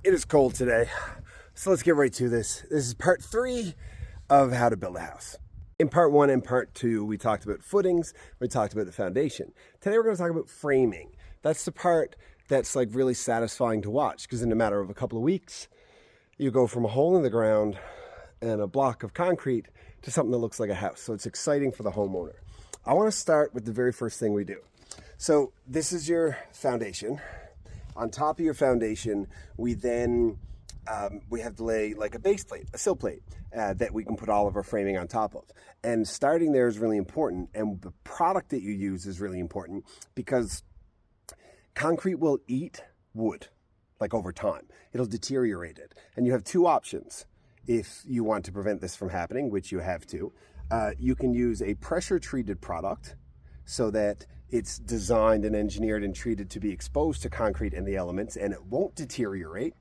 It is cold today, so let's get right to this. This is part 3 of how to build a house. In part 1 and part 2, we talked about footings, we talked about the foundation. Today we're going to talk about framing. That's the part that's like really satisfying to watch, because in a matter of a couple of weeks, you go from a hole in the ground and a block of concrete to something that looks like a house. So it's exciting for the homeowner. I want to start with the very first thing we do. So this is your foundation. On top of your foundation, we then we have to lay like a base plate, a sill plate, that we can put all of our framing on top of. And starting there is really important, and the product that you use is really important, because concrete will eat wood, like over time. It'll deteriorate it. And you have two options if you want to prevent this from happening, which you have to. You can use a pressure-treated product so that it's designed and engineered and treated to be exposed to concrete and the elements, and it won't deteriorate.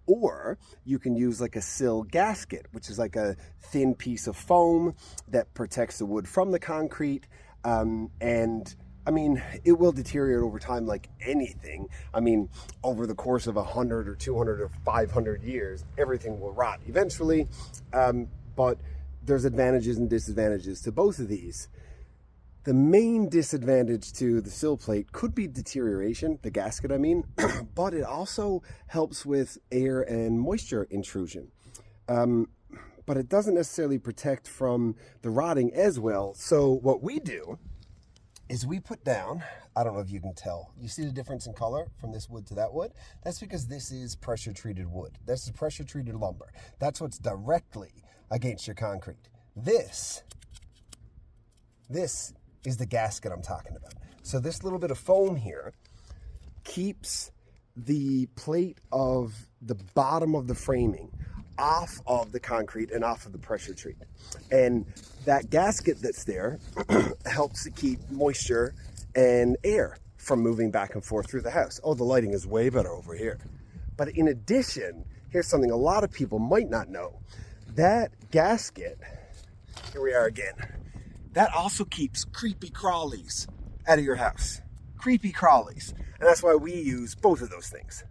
Or you can use like a sill gasket, which is like a thin piece of foam that protects the wood from the concrete. And I mean, it will deteriorate over time like anything. I mean, over the course of 100 or 200 or 500 years, everything will rot eventually. But there's advantages and disadvantages to both of these. The main disadvantage to the sill plate could be deterioration, the gasket I mean, but it also helps with air and moisture intrusion. But it doesn't necessarily protect from the rotting as well. So what we do is we put down, I don't know if you can tell, you see the difference in color from this wood to that wood? That's because this is pressure treated wood. This is pressure treated lumber. That's what's directly against your concrete. This is the gasket I'm talking about. So this little bit of foam here keeps the plate of the bottom of the framing off of the concrete and off of the pressure treatment. And that gasket that's there helps to keep moisture and air from moving back and forth through the house. Oh, the lighting is way better over here. But in addition, here's something a lot of people might not know. That gasket, here we are again, that also keeps creepy crawlies out of your house. Creepy crawlies. And that's why we use both of those things.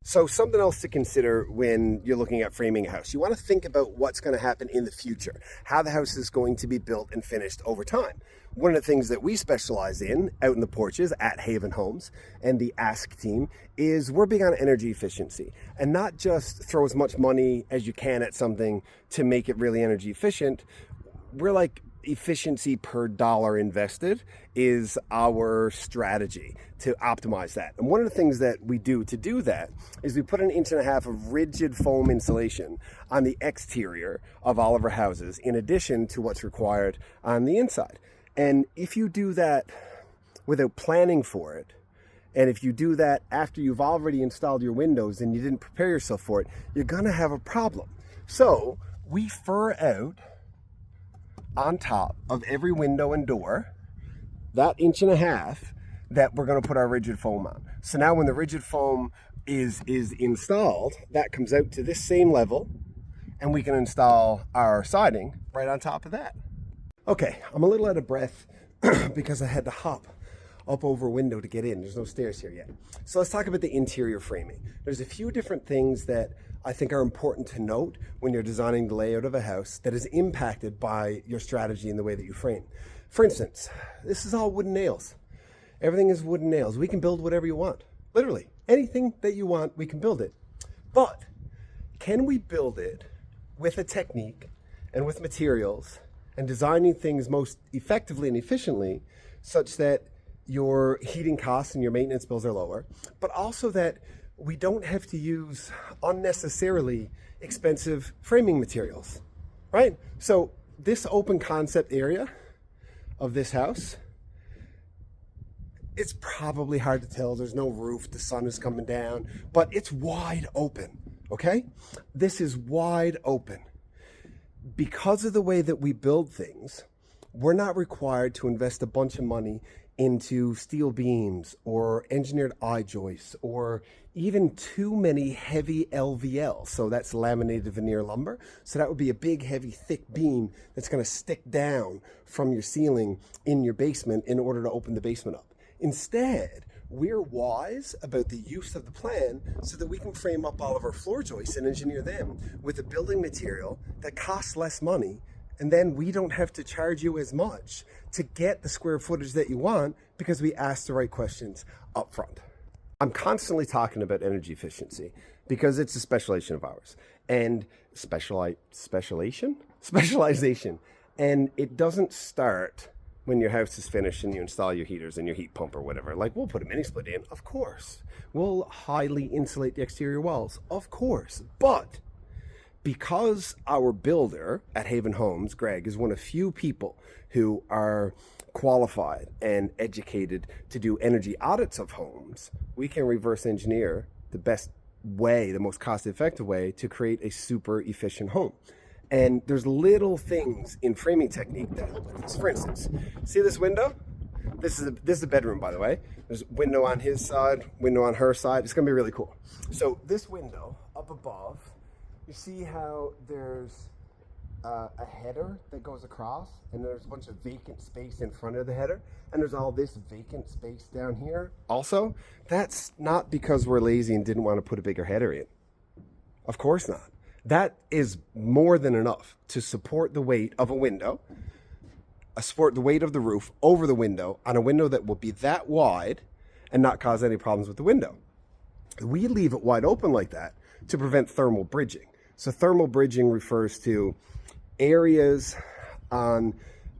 So something else to consider when you're looking at framing a house. You want to think about what's going to happen in the future, how the house is going to be built and finished over time. One of the things that we specialize in out in the porches at Haven Homes and the Ask team is we're big on energy efficiency, and not just throw as much money as you can at something to make it really energy efficient. We're like, efficiency per dollar invested is our strategy to optimize that. And one of the things that we do to do that is we put 1.5 inches of rigid foam insulation on the exterior of all of our houses, in addition to what's required on the inside. And if you do that without planning for it, and if you do that after you've already installed your windows and you didn't prepare yourself for it, you're gonna have a problem. So we fur out on top of every window and door that 1.5 inches that we're going to put our rigid foam on. So now when the rigid foam is installed, that comes out to this same level, and we can install our siding right on top of that. Okay, I'm a little out of breath because I had to hop up over a window to get in. There's no stairs here yet. So let's talk about the interior framing. There's a few different things that I think are important to note when you're designing the layout of a house that is impacted by your strategy and the way that you frame. For instance, this is all wooden nails. Everything is wooden nails. We can build whatever you want. Literally, anything that you want, we can build it. But can we build it with a technique and with materials and designing things most effectively and efficiently such that your heating costs and your maintenance bills are lower, but also that we don't have to use unnecessarily expensive framing materials, right? So this open concept area of this house, it's probably hard to tell. There's no roof, the sun is coming down, but it's wide open, okay? This is wide open. Because of the way that we build things, we're not required to invest a bunch of money into steel beams or engineered I-joists or even too many heavy LVL. So that's laminated veneer lumber. So that would be a big, heavy, thick beam that's going to stick down from your ceiling in your basement in order to open the basement up. Instead, we're wise about the use of the plan so that we can frame up all of our floor joists and engineer them with a building material that costs less money, and then we don't have to charge you as much to get the square footage that you want because we asked the right questions up front. I'm constantly talking about energy efficiency because it's a specialization of ours, and specialization, and it doesn't start when your house is finished and you install your heaters and your heat pump or whatever. Like, we'll put a mini split in, of course. We'll highly insulate the exterior walls, of course. But because our builder at Haven Homes, Greg, is one of few people who are qualified and educated to do energy audits of homes, we can reverse engineer the best way, the most cost-effective way to create a super efficient home. And there's little things in framing technique that help with this. For instance, see this window? This is a bedroom, by the way. There's a window on his side, window on her side. It's gonna be really cool. So this window up above, you see how there's a header that goes across, and there's a bunch of vacant space in front of the header, and there's all this vacant space down here also. That's not because we're lazy and didn't want to put a bigger header in. Of course not. That is more than enough to support the weight of a window, support the weight of the roof over the window on a window that will be that wide and not cause any problems with the window. We leave it wide open like that to prevent thermal bridging. So thermal bridging refers to areas on,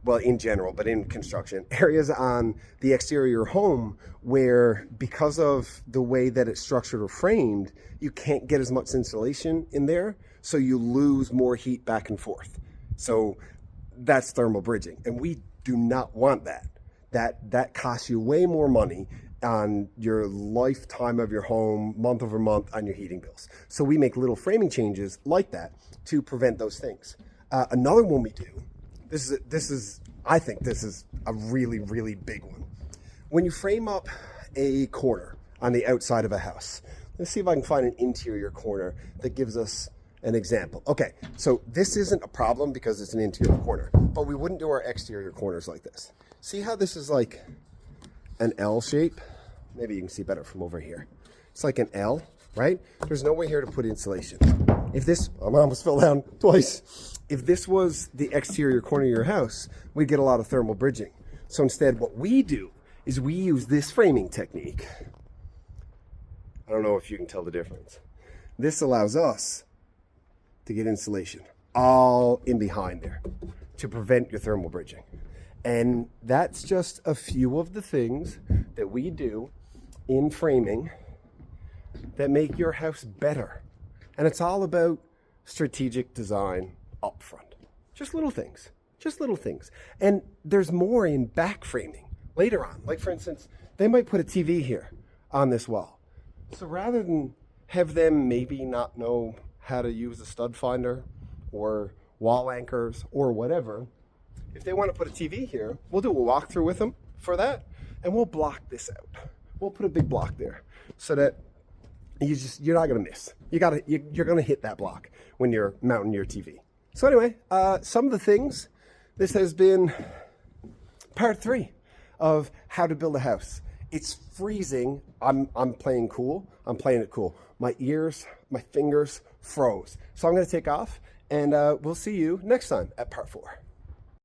well, in general, but in construction, areas on the exterior home where, because of the way that it's structured or framed, you can't get as much insulation in there, so you lose more heat back and forth. So that's thermal bridging, and we do not want that. That costs you way more money on your lifetime of your home, month over month, on your heating bills. So we make little framing changes like that to prevent those things. Another one we do, I think this is a really, really big one. When you frame up a corner on the outside of a house, let's see if I can find an interior corner that gives us an example. Okay, so this isn't a problem because it's an interior corner, but we wouldn't do our exterior corners like this. See how this is like an L shape? Maybe you can see better from over here. It's like an L, right? There's no way here to put insulation. If this, I almost fell down twice. If this was the exterior corner of your house, we'd get a lot of thermal bridging. So instead, what we do is we use this framing technique. I don't know if you can tell the difference. This allows us to get insulation all in behind there to prevent your thermal bridging. And that's just a few of the things that we do in framing that make your house better. And it's all about strategic design up front. Just little things. And there's more in back framing later on. Like, for instance, they might put a TV here on this wall. So rather than have them maybe not know how to use a stud finder or wall anchors or whatever, if they want to put a TV here, we'll do a walkthrough with them for that, and we'll block this out. We'll put a big block there so that you're not going to miss. You're going to hit that block when you're mounting your TV. So anyway, some of the things, this has been part 3 of how to build a house. It's freezing. I'm playing cool. I'm playing it cool. My ears, my fingers froze. So I'm going to take off, and we'll see you next time at part 4.